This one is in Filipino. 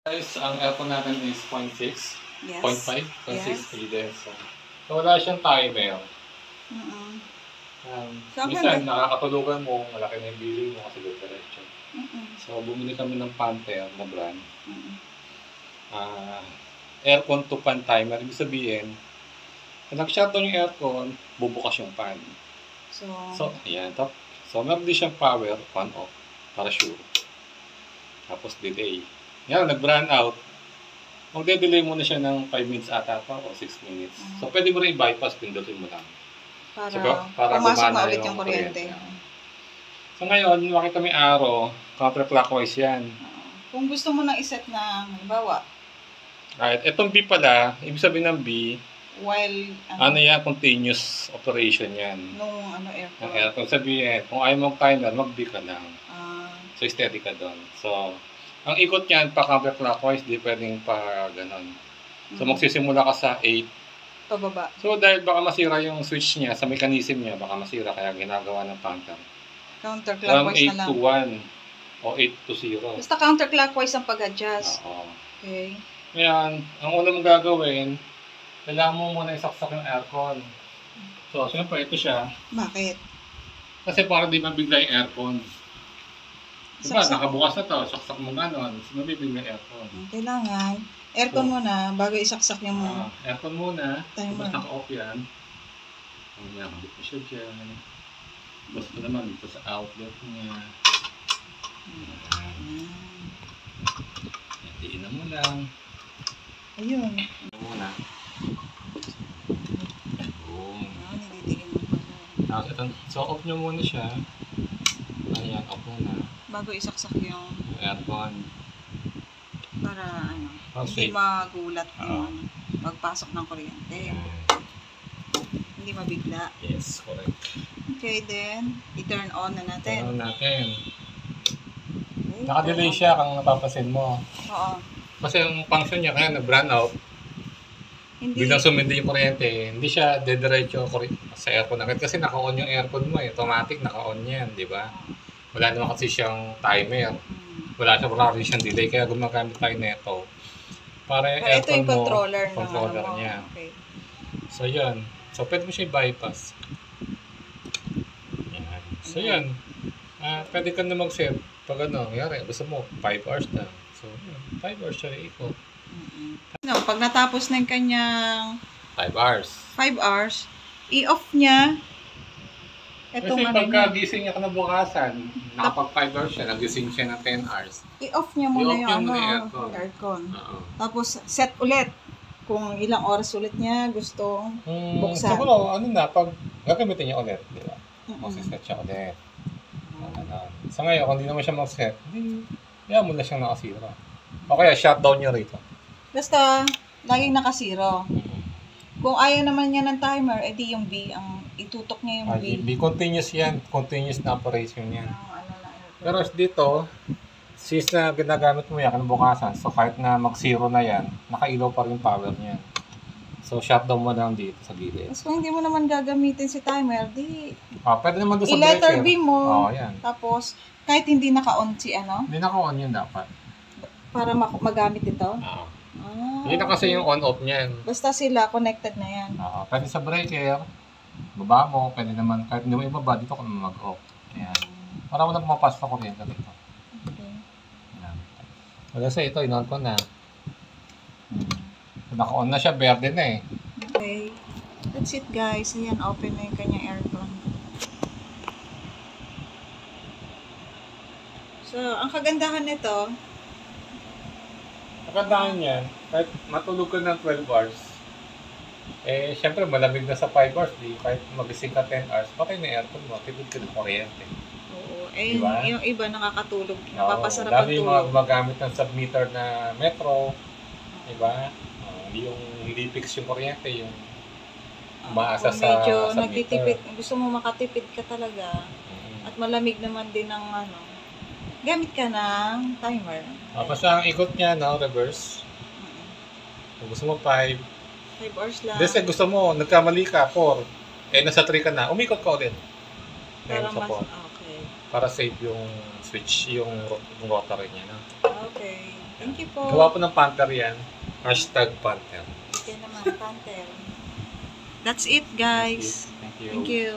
Guys, ang aircon natin is 0.6, Yes. 0.5, 0.6 Yes. liters. So, wala siyang timer. So, ang Minsan, ganda. nakakatulugan mo, malaki na yung billing mo kasi diretso. So, bumili kami ng Panther na brand. Aircon to fan timer. Ibig sabihin, pag nag-shutdown yung aircon, bubukas yung fan. So, ayan. So, meron din siyang power, on off, para sure. Tapos delay. Yan, nag-brand out. Magde-delay muna siya ng 5 minutes ata pa o 6 minutes. So, pwede mo rin i-bypass, pindutin mo lang. Para pumasok na ulit yung kuryente. So, ngayon, makita mo yung arrow, counterclockwise yan. Kung gusto mo nang iset na, halimbawa, Right. Itong B pala, ibig sabihin ng B, while, ano yan, continuous operation yan. nung aircon. Ang aircon, sabihin, kung ayaw mong timer, mag-B ka lang. So, steady ka doon. So, ang ikot niyan, pa counterclockwise, di pwedeng pa ganon. So, magsisimula ka sa 8. Pababa. So, dahil baka masira yung switch niya, sa mechanism niya, baka masira, kaya ginagawa ng Panther. Counterclockwise na lang. 8 to 1 o 8 to 0. Basta counterclockwise ang pag-adjust. Oo. Okay. Ngayon, ang una mong gagawin, kailangan mo muna isaksak yung aircon. So, siyempre, ito siya. Bakit? Kasi para di mabigla yung aircon. Diba, Saksak. nakabukas na to, saksak mo gano'n, mabibigla yung aircon. Kailangan, aircon muna bago isaksak yung Aircon muna, timer. tapos naka-off yan. Ayan, kabit mo siya dyan. Tapos ito naman, dito sa outlet niya. Diinan mo lang. Ayun. Muna. Boom. Nilitikin mo pa. So, off nyo muna siya. Ayan, off muna. Bago isaksak yung Aircon. para Safe. hindi magulat yung pagpasok ng kuryente. Hindi mabigla. Yes, correct. Okay, then, i-turn on na natin. Turn on natin. Okay, Naka-delay siya kung napapasin mo. Oo. Kasi yung function niya, kaya nag-brand out, Hindi. biglang sumindi yung kuryente, hindi siya dediretso sa aircon agad kasi naka-on yung aircon mo eh. Automatic naka-on yan, di ba? Wala naman kasi siyang timer. Wala siyang delay, kaya gumagamit tayo nito. Para yung Pero ito aircon yung mo, controller mo. niya. Okay. So yun. So pwede mo siya i-bypass. Yan. So yun. Pwede ka na mag-set. Pag nangyari, gusto mo 5 hours na. So, 5 hours siya ikot. No, pag natapos na yung kanyang 5 hours. 5 hours, i-off niya. Kasi Itong pagka gising niya kinabukasan, nakapag 5 hours siya, nagising siya ng 10 hours. I-off niya muna I-off niya yung muna yung aircon. Oo. Tapos, set ulit. Kung ilang oras ulit niya gusto buksan. Siguro, pag gagamitin niya ulit, di ba? Mag-set siya ulit. So ngayon, kung hindi naman siya mag-set, hindi mo na siyang nakasira. O kaya, shutdown niya rito. Basta, laging nakasiro. Kung ayaw naman niya ng timer, edi yung B, ang itutok niya yung B. B, continuous yan. Continuous na operation yan. Pero dito, since na ginagamit mo yan kinabukasan, so kahit na mag-zero na yan, nakailaw pa rin power niya. So, shutdown mo lang dito sa gilid. Tapos kung hindi mo naman gagamitin si timer, di Pwede naman doon sa i-letter breaker. B mo. Yan. Tapos, kahit hindi naka-on si Hindi naka-on yun dapat. para magamit ito. Yun na kasi yung on-off niyan. Basta sila, connected na yan. Pwede sa breaker, baba mo, pwede naman, kahit hindi mo ibaba, dito ka naman mag-off. Ayan. Para wala pumapasok na kuryente dito. Okay. Ayan. Wala sa ito, in-on ko na. Naka-on na siya, verde na eh. Okay. That's it guys. Ayan, open na yung kanyang aircon. So, ang kagandahan nito, Nakandahan yan, kahit matulog ka ng 12 hours, syempre malamig na sa 5 hours, kahit magising ka 10 hours, patay na aircon mo, tipid ka ng kuryente. oo, Diba? yung iba nakakatulog, napapasarap ang dami yung mga tulog. gumagamit ng submeter na metro, diba? Yung hindi fix yung kuryente, yung umaasa Kung sa medyo submeter. nagtitipid, gusto mo makatipid ka talaga, at malamig naman din ng gamit ka ng timer. Basta ang ikot niya, reverse. Kung gusto mo 5, 5 hours lang. kasi gusto mo, nagkamali ka, 4, nasa 3 ka na, umikot ka ulit. Para Sa 4. okay. Para safe yung switch, yung rotary niya. No? Okay. Thank you po. Gawa po ng Panther yan. #Panther. Okay naman, Panther. That's it, guys. Thank you. Thank you.